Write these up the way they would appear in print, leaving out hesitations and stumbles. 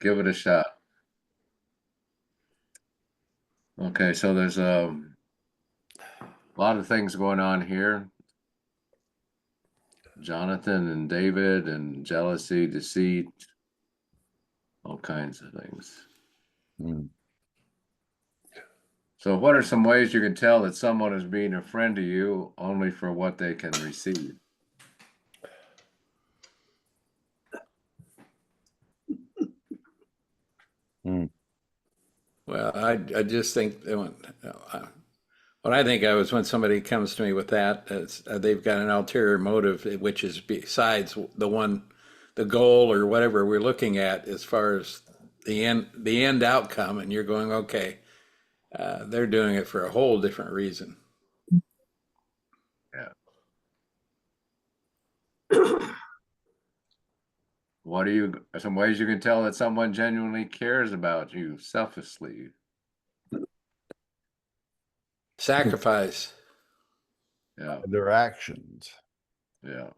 Give it a shot. Okay, so there's a lot of things going on here. Jonathan and David and jealousy, deceit, all kinds of things. Mm. So what are some ways you can tell that someone is being a friend to you only for what they can receive? Mm. Well, I just think that what I think of is when somebody comes to me with that, they've got an ulterior motive, which is besides the goal or whatever we're looking at as far as the end outcome, and you're going, okay, they're doing it for a whole different reason. Yeah. What are some ways you can tell that someone genuinely cares about you selflessly? Sacrifice. Yeah, Their actions. yeah.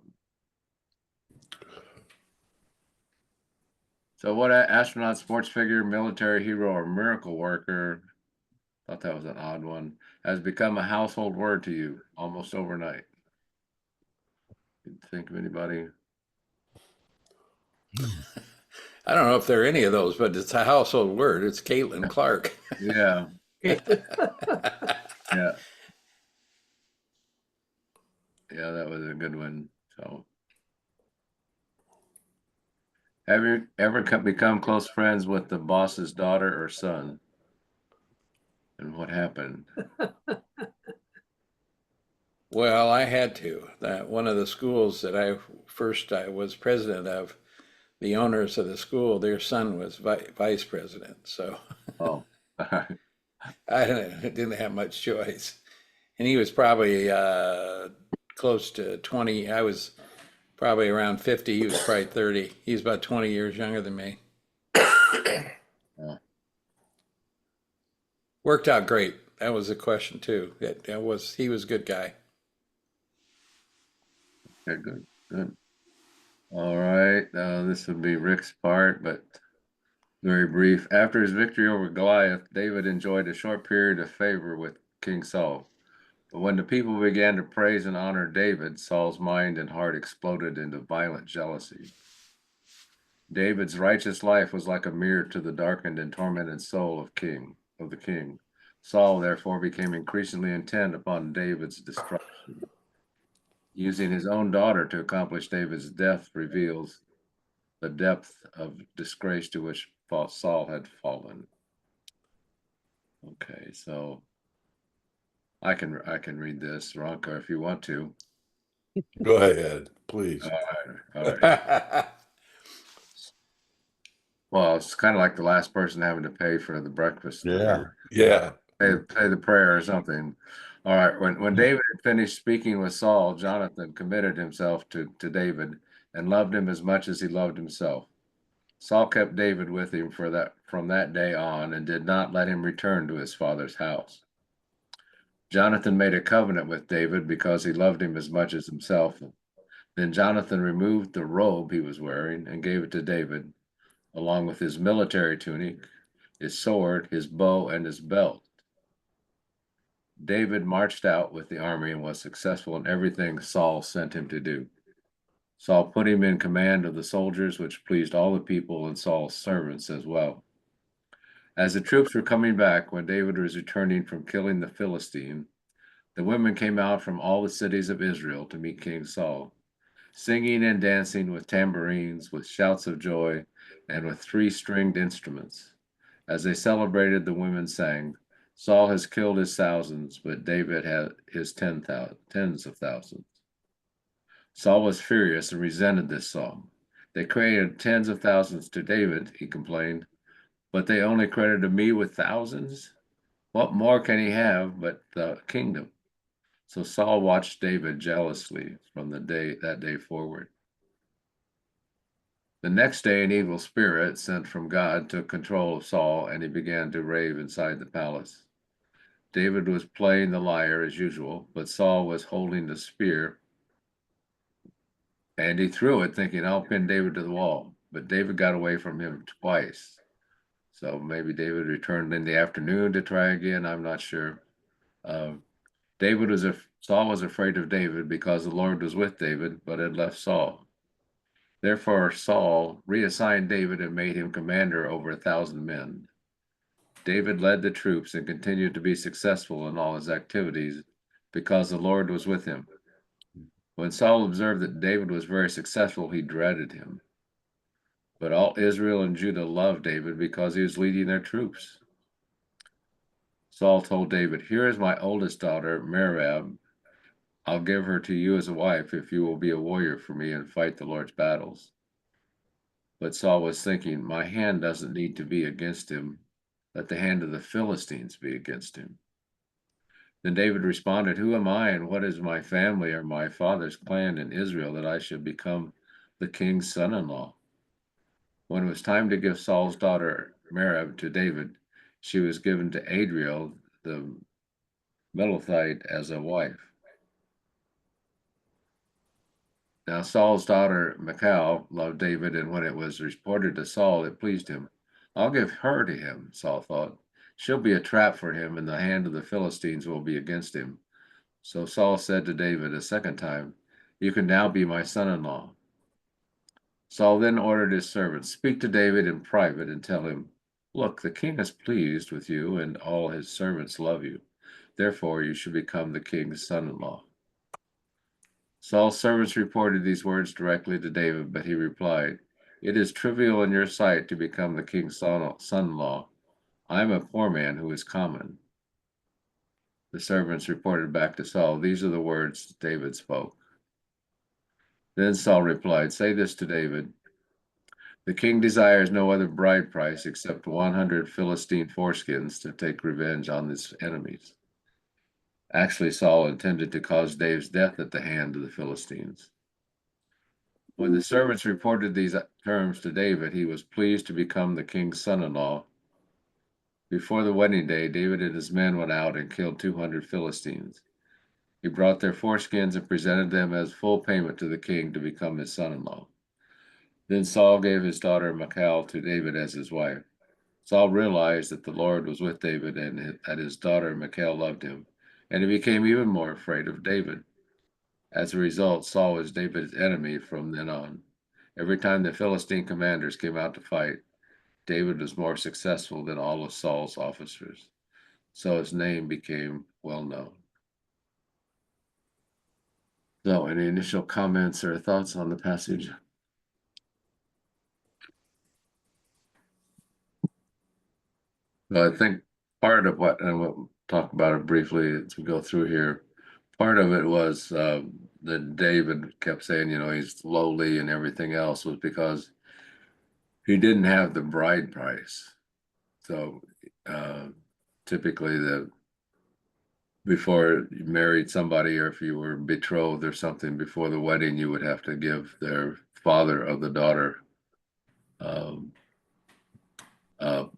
So what astronaut, sports figure, military hero, or miracle worker, thought that was an odd one, has become a household word to you almost overnight? You think of anybody? I don't know if there are any of those, but it's a household word. It's Caitlin Clark. Yeah, yeah, yeah, that was a good one. So have you ever become close friends with the boss's daughter or son? And what happened? Well, I had to. That one of the schools that I was president of, the owners of the school, their son was vice president. So Oh, I didn't have much choice. And he was probably close to 20. I was probably around 50. He was probably 30. He's about 20 years younger than me. yeah. Worked out great. That was a question too. He was a good guy. Okay, good, good. All right, this would be Rick's part, but very brief. After his victory over Goliath, David enjoyed a short period of favor with King Saul. But when the people began to praise and honor David, Saul's mind and heart exploded into violent jealousy. David's righteous life was like a mirror to the darkened and tormented soul of the king. Saul therefore became increasingly intent upon David's destruction. Using his own daughter to accomplish David's death reveals the depth of disgrace to which Saul had fallen. Okay, so I can read this, Ronka, if you want to. Go ahead, please. All right. Well, it's kind of like the last person having to pay for the breakfast. Yeah. Yeah. Pay the prayer or something. All right. When David had finished speaking with Saul, Jonathan committed himself to David and loved him as much as he loved himself. Saul kept David with him from that day on and did not let him return to his father's house. Jonathan made a covenant with David because he loved him as much as himself. Then Jonathan removed the robe he was wearing and gave it to David, along with his military tunic, his sword, his bow, and his belt. David marched out with the army and was successful in everything Saul sent him to do. Saul put him in command of the soldiers, which pleased all the people and Saul's servants as well. As the troops were coming back when David was returning from killing the Philistine, the women came out from all the cities of Israel to meet King Saul, singing and dancing with tambourines, with shouts of joy, and with three-stringed instruments. As they celebrated, the women sang, Saul has killed his thousands, but David had his tens of thousands. Saul was furious and resented this song. They credited tens of thousands to David, he complained, but they only credited me with thousands? What more can he have but the kingdom? So Saul watched David jealously from that day forward. The next day, an evil spirit sent from God took control of Saul, and he began to rave inside the palace. David was playing the lyre as usual, but Saul was holding the spear, and he threw it, thinking, I'll pin David to the wall. but David got away from him twice. So maybe David returned in the afternoon to try again. I'm not sure. Saul was afraid of David because the Lord was with David, but had left Saul. Therefore, Saul reassigned David and made him commander over 1,000 men. David led the troops and continued to be successful in all his activities because the Lord was with him. When Saul observed that David was very successful, he dreaded him. But all Israel and Judah loved David because he was leading their troops. Saul told David, "Here is my oldest daughter, Merab. I'll give her to you as a wife if you will be a warrior for me and fight the Lord's battles." But Saul was thinking, "My hand doesn't need to be against him. Let the hand of the Philistines be against him." Then David responded, "Who am I and what is my family or my father's clan in Israel that I should become the king's son-in-law?" When it was time to give Saul's daughter Merab to David, she was given to Adriel the Melithite as a wife. Now Saul's daughter Michal loved David, and when it was reported to Saul, it pleased him. "I'll give her to him," Saul thought. "She'll be a trap for him, and the hand of the Philistines will be against him." So Saul said to David a second time, "You can now be my son-in-law." Saul then ordered his servants, "Speak to David in private and tell him, 'Look, the king is pleased with you and all his servants love you. Therefore you should become the king's son-in-law.'" Saul's servants reported these words directly to David, but he replied, "It is trivial in your sight to become the king's son-in-law. I am a poor man who is common." The servants reported back to Saul, "These are the words David spoke." Then Saul replied, "Say this to David, 'The king desires no other bride price except 100 Philistine foreskins to take revenge on his enemies.'" Actually, Saul intended to cause David's death at the hand of the Philistines. When the servants reported these terms to David, he was pleased to become the king's son-in-law. Before the wedding day, David and his men went out and killed 200 Philistines. He brought their foreskins and presented them as full payment to the king to become his son-in-law. Then Saul gave his daughter Michal to David as his wife. Saul realized that the Lord was with David and that his daughter Michal loved him, and he became even more afraid of David. As a result, Saul was David's enemy from then on. Every time the Philistine commanders came out to fight, David was more successful than all of Saul's officers. So his name became well known. So, any initial comments or thoughts on the passage? Well, I think part of what, and we'll talk about it briefly as we go through here, part of it was that David kept saying, he's lowly and everything else, was because he didn't have the bride price. So typically before you married somebody, or if you were betrothed or something before the wedding, you would have to give their father of the daughter a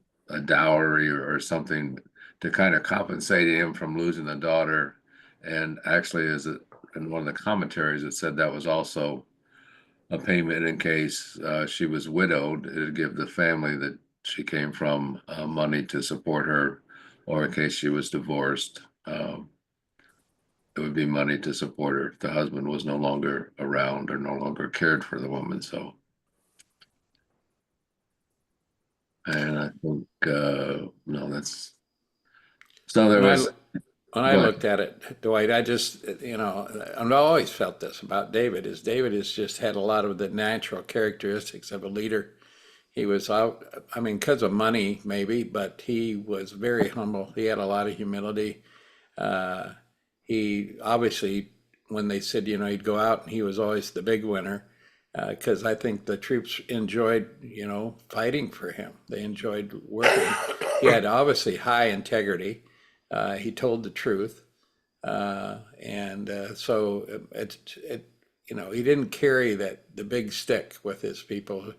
dowry or something to kind of compensate him from losing the daughter. And actually, in one of the commentaries, it said that was also a payment in case she was widowed. It would give the family that she came from money to support her, or in case she was divorced, it would be money to support her if the husband was no longer around or no longer cared for the woman. So, and I think no, that's so there was. When I looked at it, Dwight, I just, I've always felt this about David, is David has just had a lot of the natural characteristics of a leader. He was out, I mean, because of money, maybe, but he was very humble. He had a lot of humility. He obviously, when they said, he'd go out, and he was always the big winner, because I think the troops enjoyed, fighting for him. They enjoyed working. He had obviously high integrity. He told the truth, and so he didn't carry the big stick with his people.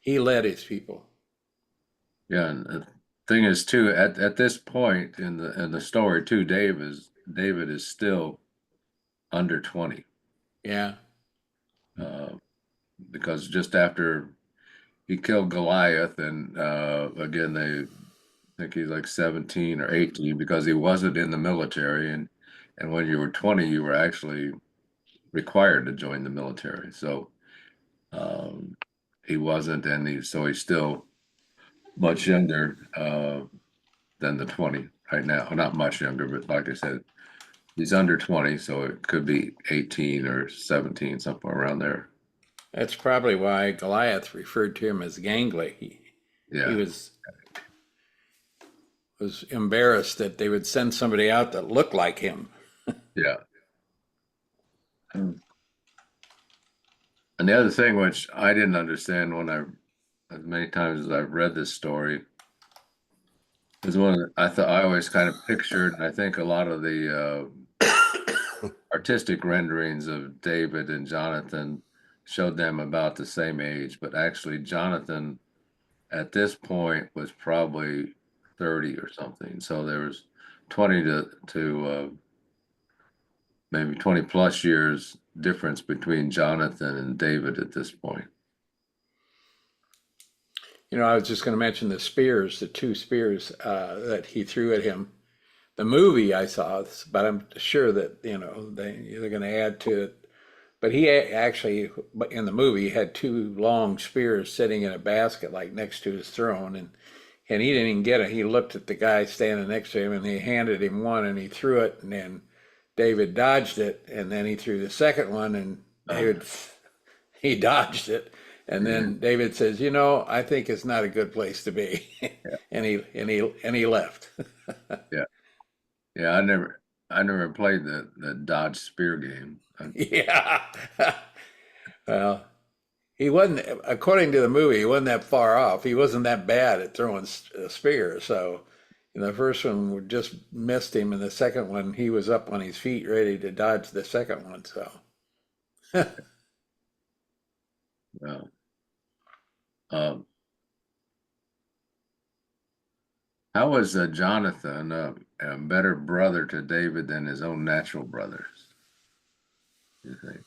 He led his people. Yeah, and the thing is too, at this point in the story too, David is still under 20. Yeah. Because just after he killed Goliath, and again, they think he's like 17 or 18 because he wasn't in the military, and when you were 20, you were actually required to join the military. So he wasn't, and he's still much younger than the 20 right now. Well, not much younger, but like I said, he's under 20, so it could be 18 or 17, somewhere around there. That's probably why Goliath referred to him as gangly. He Yeah, was embarrassed that they would send somebody out that looked like him. yeah. And the other thing, which I didn't understand as many times as I've read this story, is I always kind of pictured, and I think a lot of the artistic renderings of David and Jonathan showed them about the same age, but actually Jonathan at this point was probably 30 or something. So there was 20 to maybe 20 plus years difference between Jonathan and David at this point. I was just going to mention the spears, the two spears that he threw at him. The movie I saw, but I'm sure that they're going to add to it. But he actually, in the movie, had two long spears sitting in a basket, like next to his throne, and he didn't even get it. He looked at the guy standing next to him, and he handed him one, and he threw it, and then David dodged it, and then he threw the second one, and he dodged it, and then David says, I think it's not a good place to be, and he left. Yeah, yeah. I never played the dodge spear game. Yeah. Well, he wasn't, according to the movie, he wasn't that far off. He wasn't that bad at throwing a spear. So, the first one just missed him, and the second one, he was up on his feet ready to dodge the second one. So, Well, um, how was Jonathan a better brother to David than his own natural brothers, you think?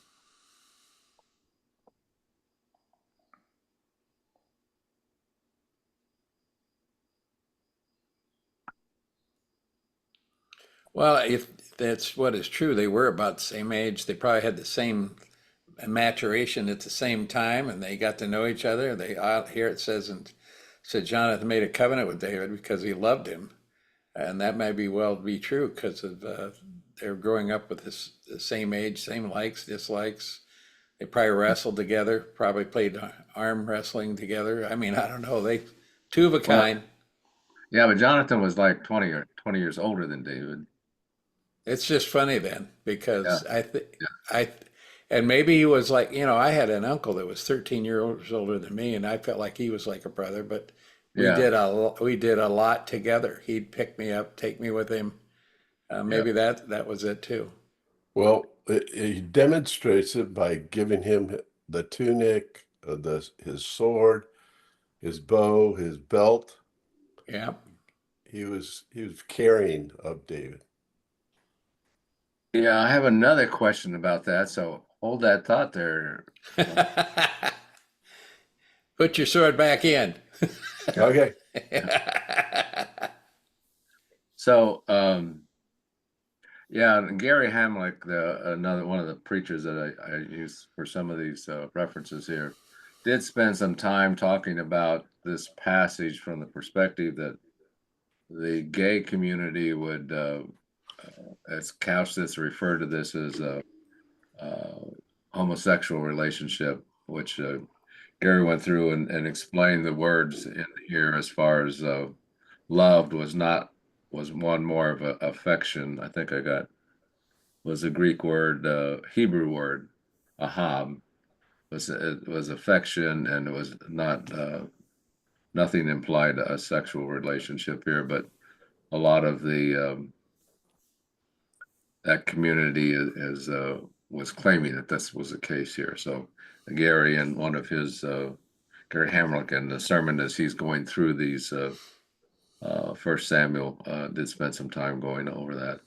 well, if that's what is true, they were about the same age. They probably had the same maturation at the same time, and they got to know each other. Here it said Jonathan made a covenant with David because he loved him, and that may be true because of they're growing up with the same age, same likes, dislikes. They probably wrestled together, probably played arm wrestling together. I mean, I don't know. They two of a kind. Yeah, but Jonathan was like 20 years older than David. It's just funny then Yeah, because yeah, I, and maybe he was like, I had an uncle that was 13 years older than me, and I felt like he was like a brother, but yeah, we did a lot together. He'd pick me up, take me with him. yeah. Maybe that was it too. Well, he demonstrates it by giving him the tunic, his sword, his bow, his belt. Yeah. He was carrying of David. Yeah, I have another question about that. So hold that thought there. Put your sword back in. Okay. So, yeah, and Gary Hamlick, another one of the preachers that I use for some of these references here, did spend some time talking about this passage from the perspective that the gay community would, as couch this, refer to this as a homosexual relationship, which Gary went through and explained the words in here as far as loved was one more of a affection. I think was a Greek word, Hebrew word, ahab, it was affection, and it was not nothing implied a sexual relationship here, but a lot of the that community was claiming that this was the case here. So Gary, in one of his Gary Hamrick, in the sermon as he's going through these First Samuel, did spend some time going over that.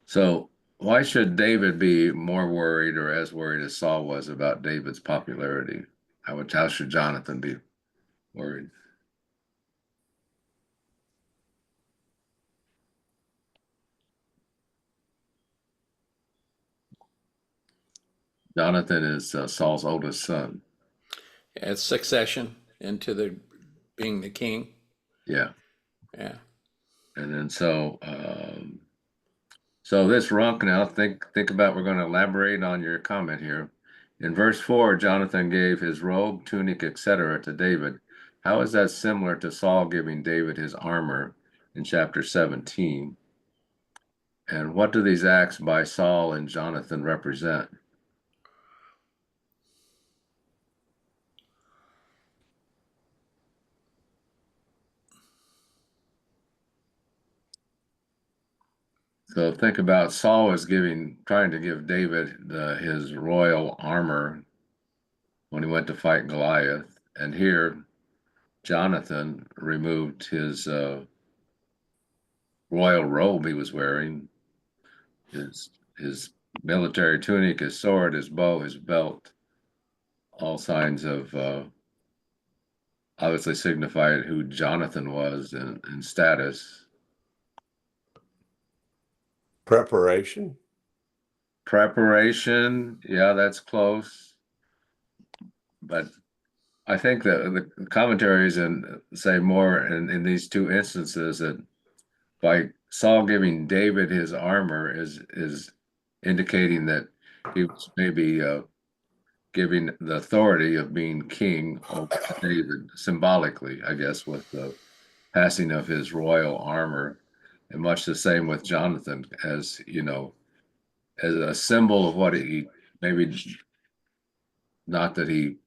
So why should David be more worried or as worried as Saul was about David's popularity? how should Jonathan be worried? Jonathan is Saul's oldest son. It's succession into the being the king. Yeah. Yeah. And then so this runk now, think about, we're going to elaborate on your comment here. In verse 4, Jonathan gave his robe, tunic, etc. to David. How is that similar to Saul giving David his armor in chapter 17? And what do these acts by Saul and Jonathan represent? So think about, Saul was trying to give David his royal armor when he went to fight Goliath. And here, Jonathan removed his royal robe he was wearing, his military tunic, his sword, his bow, his belt, all signs of obviously signified who Jonathan was in status. Preparation. Preparation, yeah, that's close. But I think that the commentaries say more in these two instances that by Saul giving David his armor is indicating that he was maybe giving the authority of being king over David symbolically, I guess, with the passing of his royal armor, and much the same with Jonathan, as as a symbol of what he maybe, not that he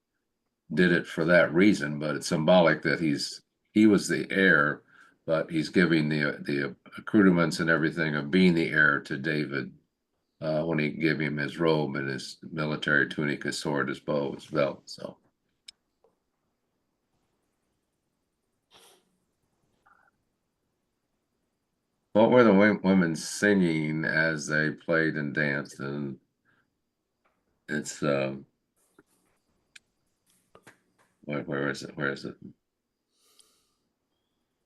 did it for that reason, but it's symbolic that he was the heir, but he's giving the accoutrements and everything of being the heir to David when he gave him his robe and his military tunic, his sword, his bow, his belt. So what were the women singing as they played and danced? And it's where is it? Where is it?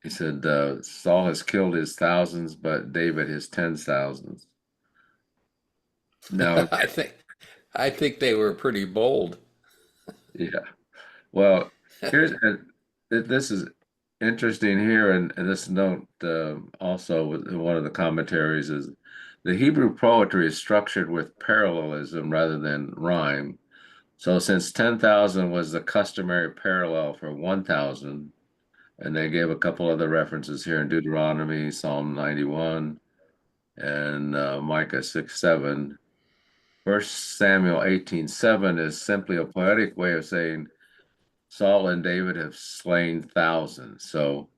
He said, Saul has killed his thousands, but David his tens thousands. Now, I think they were pretty bold. yeah. Well, this is interesting here, and this note also in one of the commentaries is the Hebrew poetry is structured with parallelism rather than rhyme. So since 10,000 was the customary parallel for 1,000, and they gave a couple other references here in Deuteronomy, Psalm 91, and Micah 6:7. 1 Samuel 18:7 is simply a poetic way of saying Saul and David have slain thousands. So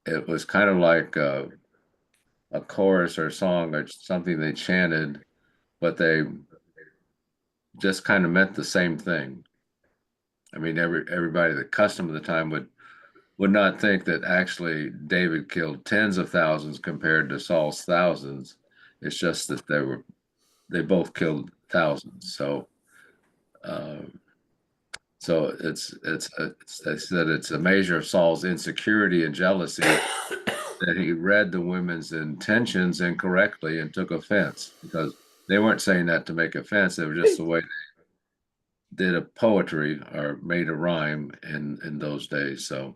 it was kind of like a chorus or song or something they chanted, but they just kind of meant the same thing. I mean, everybody, the custom of the time would not think that actually David killed tens of thousands compared to Saul's thousands. It's just that they both killed thousands. So they said it's a measure of Saul's insecurity and jealousy that he read the women's intentions incorrectly and took offense, because they weren't saying that to make offense. It was just the way they did a poetry or made a rhyme in those days. So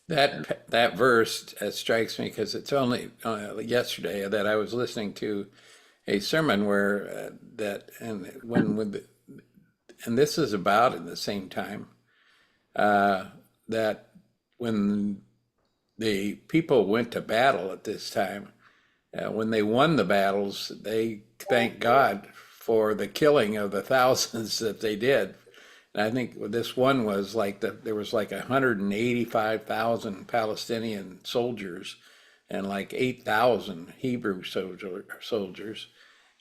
That verse strikes me because it's only yesterday that I was listening to a sermon where and this is about in the same time that when the people went to battle at this time, when they won the battles, they thanked God for the killing of the thousands that they did. And I think this one was like there was like 185,000 Palestinian soldiers and like 8,000 Hebrew soldiers.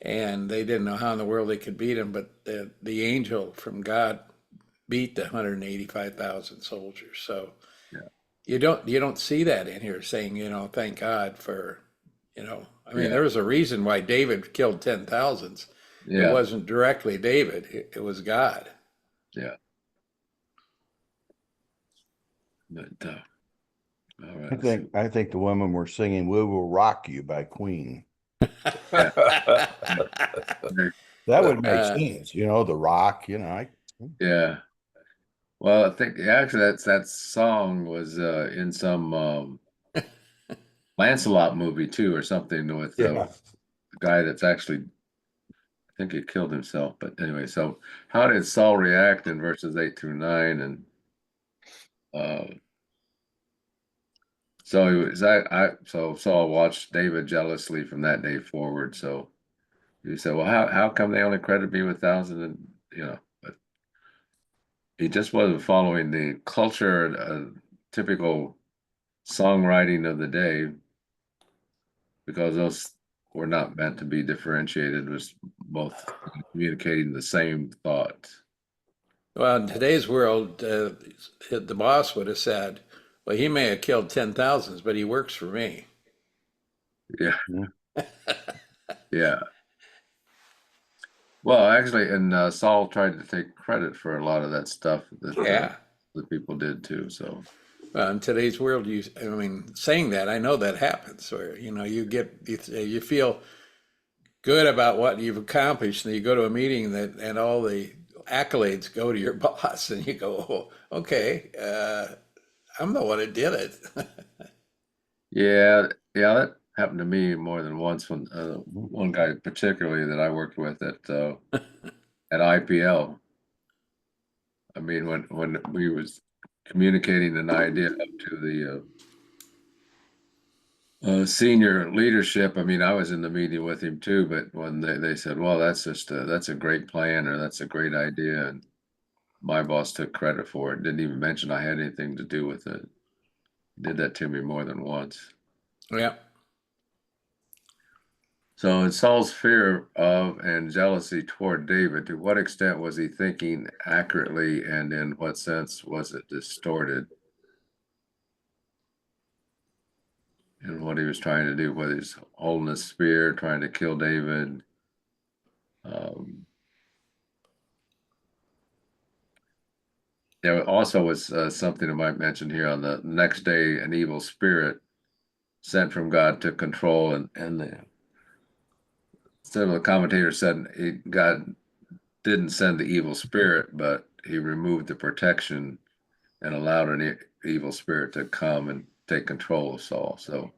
And they didn't know how in the world they could beat them, but the angel from God beat the 185,000 soldiers. So yeah. you don't see that in here saying, thank God for, I mean, Yeah. there was a reason why David killed 10,000s. It Yeah, wasn't directly David, it was God. yeah. But all right, I let's see. think the women were singing "We Will Rock You" by Queen. Yeah, That would make Uh, sense, The Rock. yeah. Well, I think actually that song was in some Lancelot movie too, or something with Yeah. the guy that's actually, I think he killed himself. But anyway, so how did Saul react in verses 8 through 9? And uh, so he was so Saul watched David jealously from that day forward. So he said, "Well, how come they only credit me with thousand?" And but he just wasn't following the culture, typical songwriting of the day, because those were not meant to be differentiated. It was both communicating the same thought. well, in today's world, the boss would have said, well, he may have killed 10,000s, but he works for me. Yeah, Mhm. yeah. Well, actually, and Saul tried to take credit for a lot of that stuff that Yeah. the people did too. So Well, in today's world, saying that, I know that happens where, you feel good about what you've accomplished, and you go to a meeting and all the accolades go to your boss, and you go, oh, okay, I'm the one that did it. yeah, yeah, that happened to me more than once. When one guy particularly that I worked with at IPL. I mean, when we was communicating an idea up to the senior leadership. I mean, I was in the meeting with him too, but when they said, well, that's a great plan, or that's a great idea. And my boss took credit for it. Didn't even mention I had anything to do with it. Did that to me more than once. Yeah. So in Saul's fear of and jealousy toward David, to what extent was he thinking accurately, and in what sense was it distorted in what he was trying to do, whether he's holding a spear, trying to kill David? Um, There also was something I might mention here. On the next day, an evil spirit sent from God took control, and some of the commentators said God didn't send the evil spirit, but he removed the protection and allowed an evil spirit to come and take control of Saul. So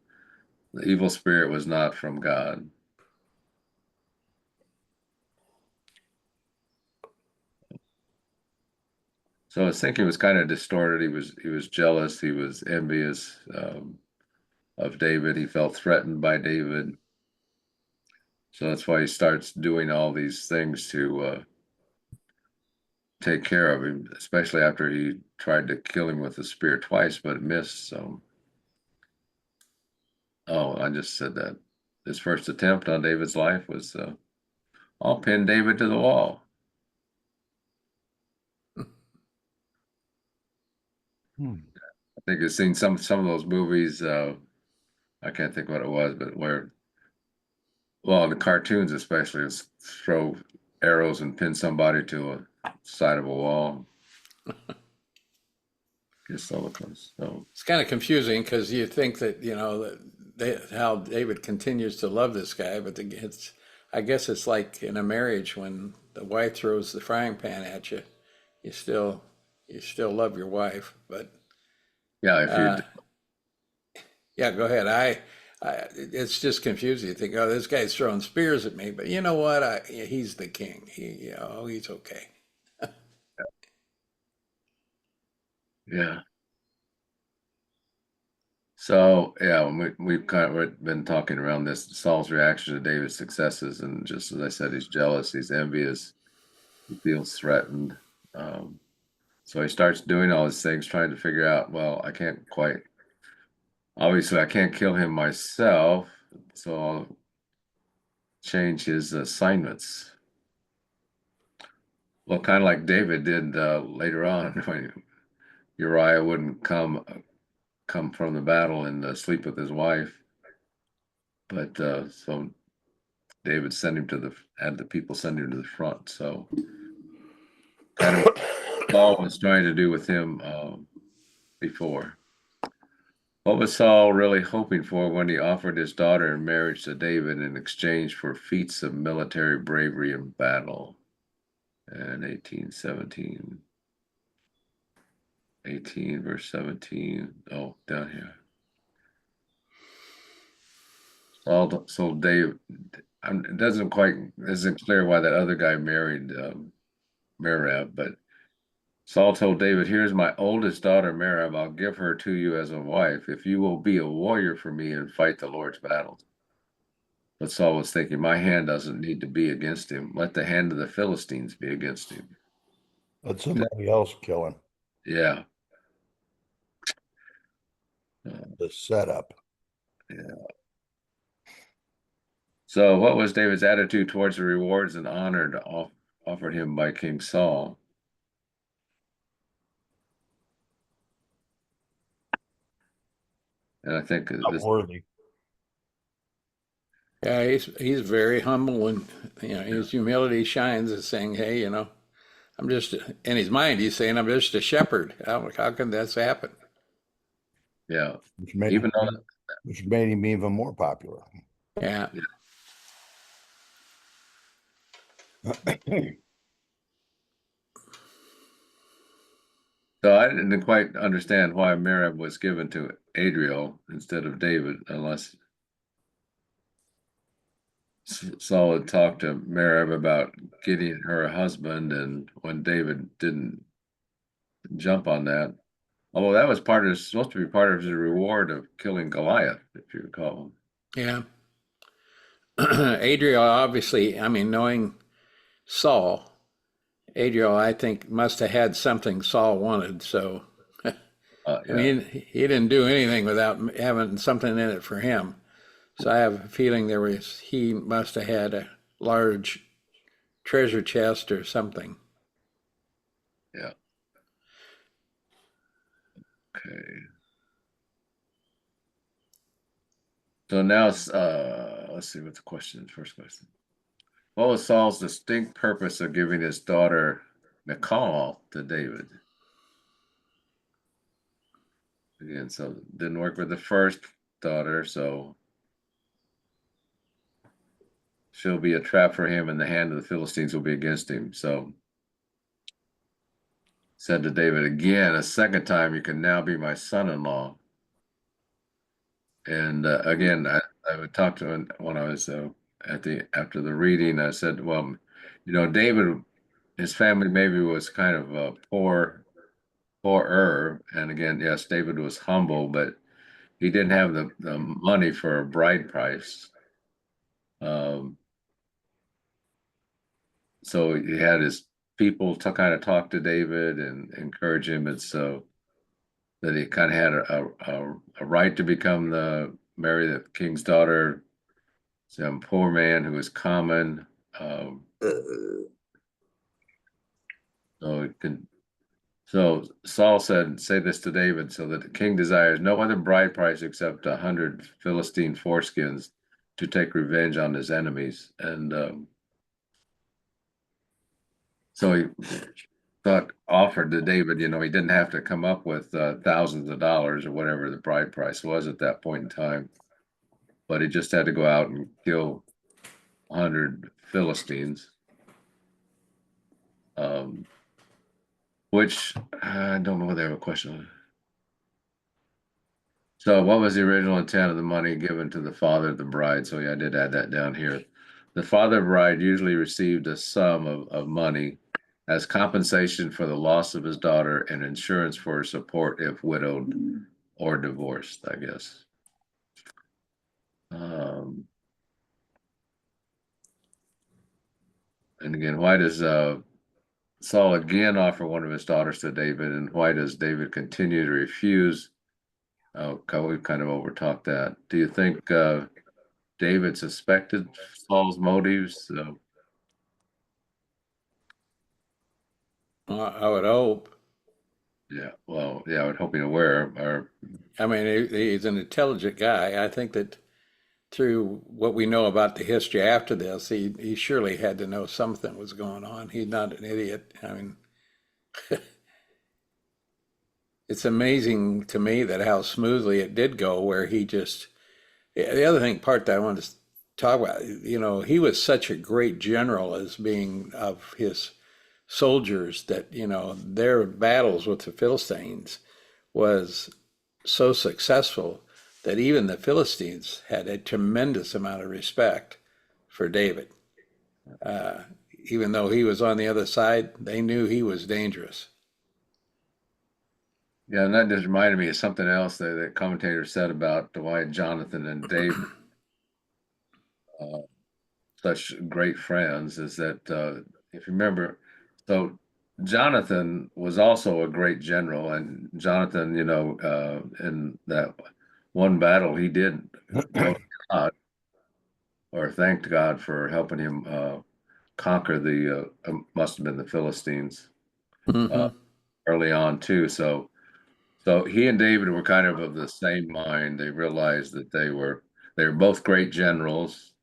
the evil spirit was not from God. So his thinking was kind of distorted. He was jealous. He was envious of David. He felt threatened by David. So that's why he starts doing all these things to take care of him, especially after he tried to kill him with a spear twice, but missed. So, oh, I just said that. His first attempt on David's life was, I'll pin David to the wall. Hmm. I think I've seen some of those movies. I can't think what it was, but well, the cartoons especially, throw arrows and pin somebody to a side of a wall. Just so close. So It's kind of confusing because you think that, how David continues to love this guy, but I guess it's like in a marriage when the wife throws the frying pan at you, you still, you still love your wife. But yeah, if you uh, yeah, go ahead. It's just confusing. You think, oh, this guy's throwing spears at me, but you know what? He's the king. He's okay. yeah. So yeah, we've kind of been talking around this Saul's reaction to David's successes, and just as I said, he's jealous, he's envious, he feels threatened. Um, so he starts doing all these things, trying to figure out, well, obviously, I can't kill him myself, so I'll change his assignments. Well, kind of like David did later on when Uriah wouldn't come from the battle and sleep with his wife. But so David sent him had the people send him to the front. So kind of what Saul was trying to do with him before. What was Saul really hoping for when he offered his daughter in marriage to David in exchange for feats of military bravery in battle? And 18:17. 18 verse 17. Oh, down here. So Dave, it isn't clear why that other guy married Merab, but Saul told David, "Here's my oldest daughter, Merab. I'll give her to you as a wife if you will be a warrior for me and fight the Lord's battles." But Saul was thinking, my hand doesn't need to be against him. Let the hand of the Philistines be against him. Let somebody else kill him. Yeah. The setup. Yeah. So what was David's attitude towards the rewards and honor offered him by King Saul? And I think Not this, worthy. Yeah, he's very humble, and his humility shines as saying, "Hey, I'm just," in his mind, he's saying, "I'm just a shepherd. How can this happen?" yeah, Which made even though him even more popular. Yeah. so I didn't quite understand why Merab was given to Adriel instead of David, unless Saul had talked to Merab about getting her a husband, and when David didn't jump on that, although that was supposed to be part of his reward of killing Goliath, if you recall. Yeah. Adriel, obviously, knowing Saul, Adriel, I think, must have had something Saul wanted. So, Yeah. he didn't do anything without having something in it for him. So I have a feeling he must have had a large treasure chest or something. Yeah. Okay. So now, let's see what the question is. First question. What was Saul's distinct purpose of giving his daughter Michal to David? Again, so didn't work with the first daughter, so she'll be a trap for him, and the hand of the Philistines will be against him. So said to David again, a second time, you can now be my son-in-law. And again, I would talk to him when I was after the reading. I said, well, David, his family maybe was kind of poorer, and again, yes, David was humble, but he didn't have the money for a bride price. So he had his people to kind of talk to David and encourage him, and so that he kind of had a right to marry the king's daughter, some poor man who was common. So Saul said, "Say this to David, so that the king desires no other bride price except 100 Philistine foreskins to take revenge on his enemies." And so he offered to David, he didn't have to come up with thousands of dollars or whatever the bride price was at that point in time, but he just had to go out and kill 100 Philistines. Which I don't know whether I have a question on. So what was the original intent of the money given to the father of the bride? So yeah, I did add that down here. The father of the bride usually received a sum of money as compensation for the loss of his daughter and insurance for her support if widowed or divorced, I guess. And again, why does Saul again offer one of his daughters to David, and why does David continue to refuse? Oh, we've kind of overtalked that. Do you think David suspected Saul's motives? I would hope. Yeah, well, yeah, I would hope he's aware. He's an intelligent guy. I think that through what we know about the history after this, he surely had to know something was going on. He's not an idiot. I mean, it's amazing to me that how smoothly it did go, where he just, the other part that I wanted to talk about, he was such a great general as being of his soldiers that, their battles with the Philistines was so successful that even the Philistines had a tremendous amount of respect for David. Even though he was on the other side, they knew he was dangerous. Yeah, and that just reminded me of something else that commentator said about why Jonathan and David, such great friends, is that if you remember, so Jonathan was also a great general, and Jonathan, in that one battle, he did go to God or thanked God for helping him conquer the must have been the Philistines early on too. So he and David were kind of the same mind. They realized that they were both great generals,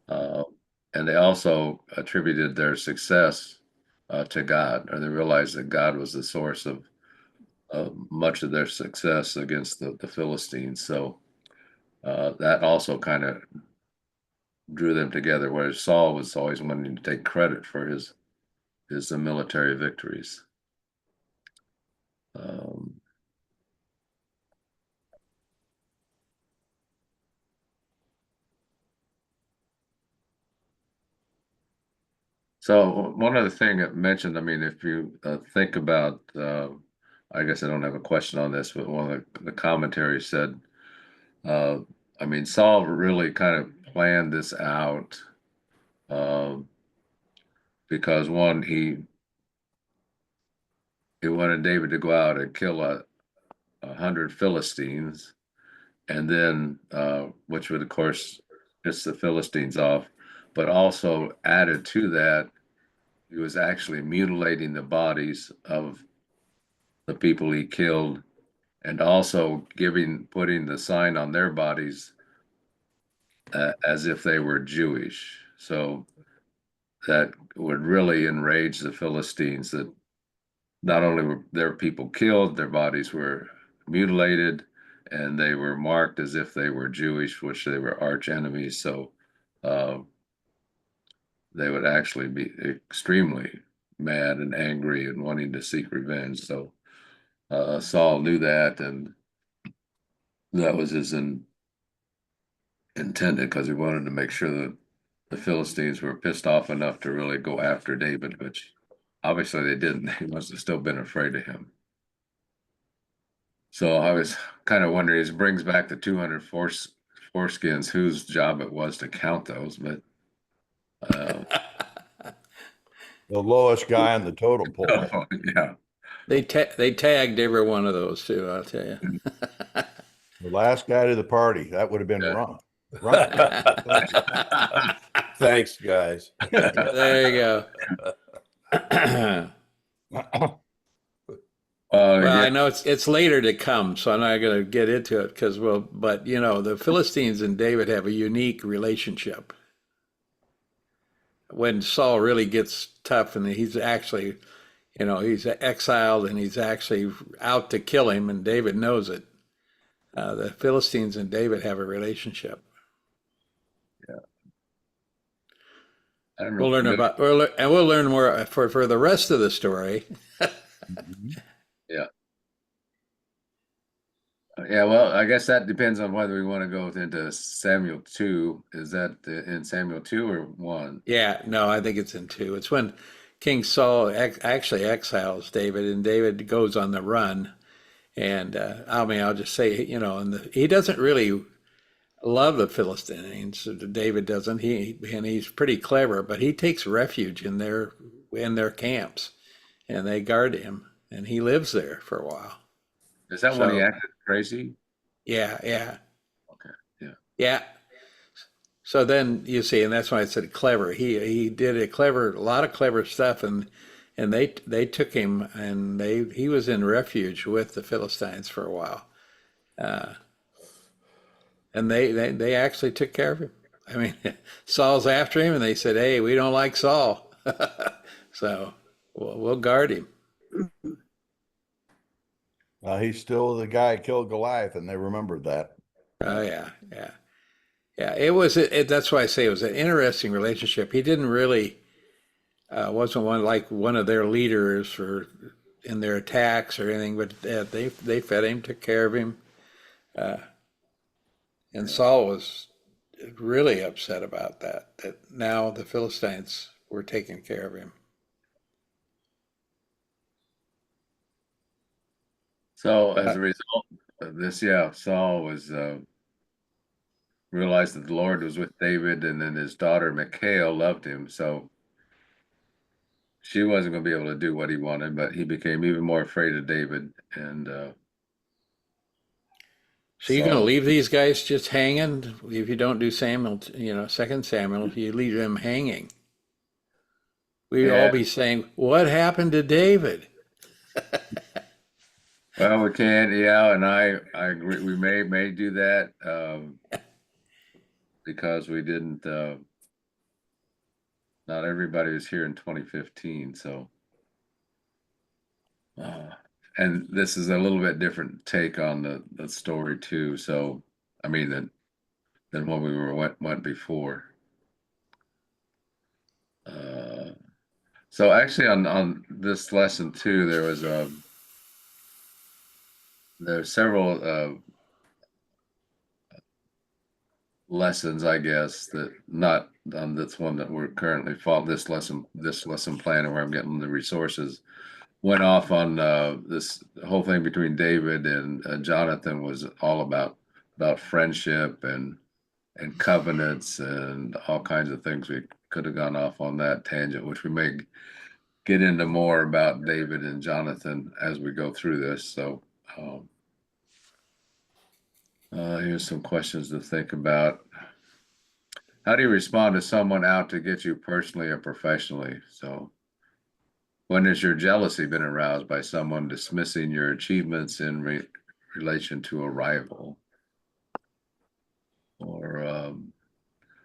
and they also attributed their success to God, or they realized that God was the source of much of their success against the Philistines. So that also kind of drew them together, whereas Saul was always wanting to take credit for his military victories. So one other thing I mentioned, I mean, if you think about, I guess I don't have a question on this, but one of the commentaries said, I mean, Saul really kind of planned this out because one, he wanted David to go out and kill 100 Philistines, and then which would of course piss the Philistines off, but also added to that, he was actually mutilating the bodies of the people he killed, and also putting the sign on their bodies as if they were Jewish. So that would really enrage the Philistines, that not only were their people killed, their bodies were mutilated, and they were marked as if they were Jewish, which they were arch enemies. So they would actually be extremely mad and angry and wanting to seek revenge. So Saul knew that, and that was his intended, because he wanted to make sure that the Philistines were pissed off enough to really go after David, which obviously they didn't. They must have still been afraid of him. So I was kind of wondering, it brings back the 200 foreskins, whose job it was to count those, but The lowest guy on the totem pole. oh, yeah. They tagged every one of those too, I'll tell you. The last guy to the party. That would have been Yeah. wrong. Thanks, guys. There you go. Well, yeah, I know it's later to come, so I'm not going to get into it because but the Philistines and David have a unique relationship. When Saul really gets tough and he's actually, he's exiled and he's actually out to kill him, and David knows it. The Philistines and David have a relationship. I don't know. We'll learn more for the rest of the story. Yeah. Yeah, well, I guess that depends on whether we want to go into Samuel 2. Is that in Samuel 2 or 1? Yeah, no, I think it's in 2. It's when King Saul actually exiles David, and David goes on the run. And I'll just say, he doesn't really love the Philistines. David doesn't. He's pretty clever, but he takes refuge in their camps, and they guard him, and he lives there for a while. Is that when he acted crazy? Yeah. Okay, yeah. Yeah. So then you see, and that's why I said clever. He did a lot of clever stuff, and they took him, and he was in refuge with the Philistines for a while. And they actually took care of him. I mean, Saul's after him, and they said, "Hey, we don't like Saul, so we'll guard him." He's still the guy who killed Goliath, and they remembered that. Oh yeah, yeah, yeah. It was. That's why I say it was an interesting relationship. He didn't really wasn't one of their leaders for in their attacks or anything, but they fed him, took care of him, and Saul was really upset about that. That now the Philistines were taking care of him. So as a result of this, yeah, Saul was realized that the Lord was with David, and then his daughter Michal loved him. So she wasn't going to be able to do what he wanted, but he became even more afraid of David. And So you're going to so, leave these guys just hanging if you don't do Samuel, Second Samuel, if you leave them hanging. We'd all yeah, be saying, "What happened to David?" well, we can, yeah, and I agree. We may do that because we didn't. Not everybody was here in 2015, so. And this is a little bit different take on the story too. So, I mean, than what we went before. So actually on this lesson too, there's several lessons, I guess, that not on this one that we're currently following this lesson plan, and where I'm getting the resources. Went off on this whole thing between David and Jonathan was all about friendship and covenants and all kinds of things. We could have gone off on that tangent, which we may get into more about David and Jonathan as we go through this. So here's some questions to think about. How do you respond to someone out to get you personally or professionally? So when has your jealousy been aroused by someone dismissing your achievements in relation to a rival? Or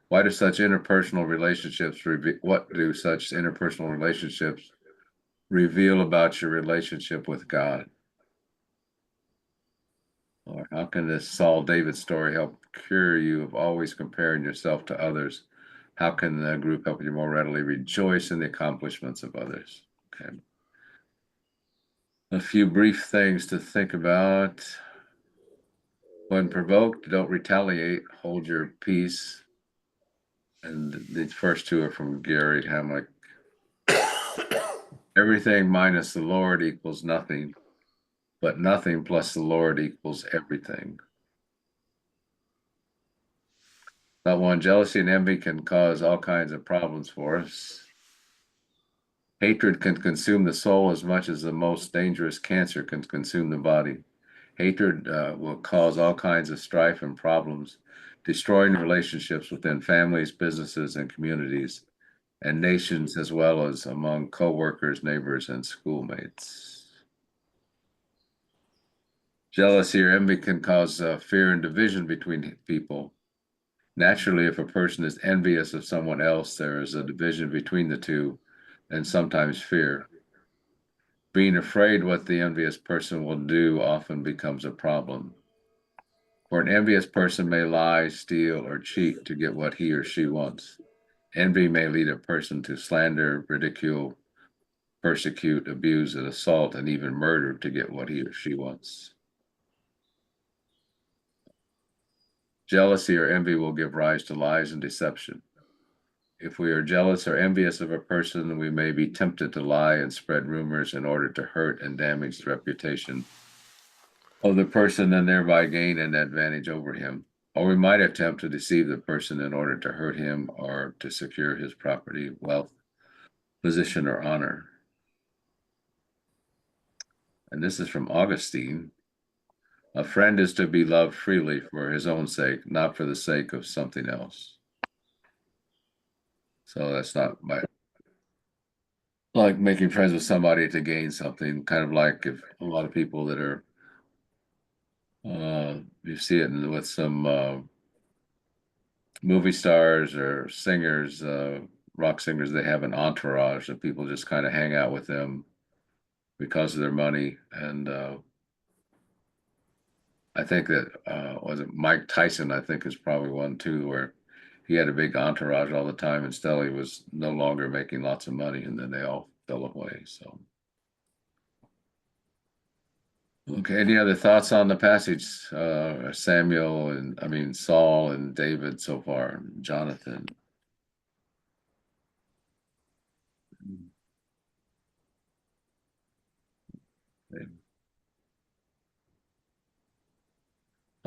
why do such interpersonal relationships what do such interpersonal relationships reveal about your relationship with God? Or how can this Saul David story help cure you of always comparing yourself to others? How can the group help you more readily rejoice in the accomplishments of others? Okay. A few brief things to think about. When provoked, don't retaliate, hold your peace. And the first two are from Gary Hamlick. Everything minus the Lord equals nothing, but nothing plus the Lord equals everything. But one, jealousy and envy can cause all kinds of problems for us. Hatred can consume the soul as much as the most dangerous cancer can consume the body. Hatred will cause all kinds of strife and problems, destroying relationships within families, businesses, and communities, and nations, as well as among co-workers, neighbors, and schoolmates. Jealousy or envy can cause fear and division between people. Naturally, if a person is envious of someone else, there is a division between the two, and sometimes fear. Being afraid what the envious person will do often becomes a problem. For an envious person may lie, steal, or cheat to get what he or she wants. Envy may lead a person to slander, ridicule, persecute, abuse, and assault, and even murder to get what he or she wants. Jealousy or envy will give rise to lies and deception. If we are jealous or envious of a person, we may be tempted to lie and spread rumors in order to hurt and damage the reputation of the person and thereby gain an advantage over him. Or we might attempt to deceive the person in order to hurt him or to secure his property, wealth, position, or honor. And this is from Augustine. A friend is to be loved freely for his own sake, not for the sake of something else. So that's not like making friends with somebody to gain something, kind of like if a lot of people that are, you see it with some movie stars or singers, rock singers, they have an entourage and people just kind of hang out with them because of their money. And I think that was it Mike Tyson, I think, is probably one too, where he had a big entourage all the time and still he was no longer making lots of money and then they all fell away. So okay, any other thoughts on the passage? Samuel and I mean Saul and David so far, Jonathan.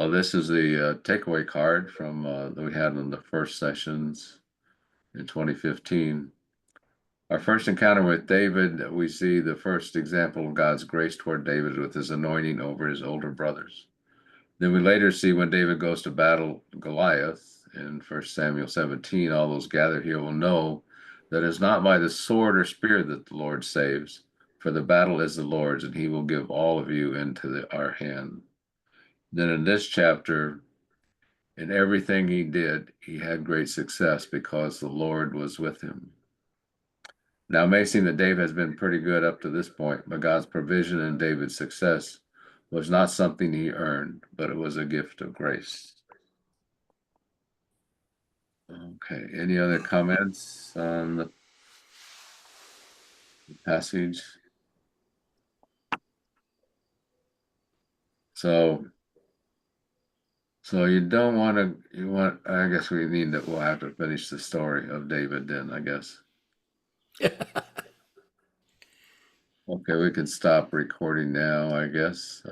Oh, this is the takeaway card from that we had in the first sessions in 2015. Our first encounter with David, we see the first example of God's grace toward David with his anointing over his older brothers. Then we later see when David goes to battle Goliath in 1 Samuel 17, all those gathered here will know that it's not by the sword or spear that the Lord saves, for the battle is the Lord's, and he will give all of you into our hand. Then in this chapter, in everything he did, he had great success because the Lord was with him. Now, it may seem that David has been pretty good up to this point, but God's provision and David's success was not something he earned, but it was a gift of grace. Okay, any other comments on the passage? So you don't want to, I guess we'll have to finish the story of David then, I guess. Okay, we can stop recording now, I guess.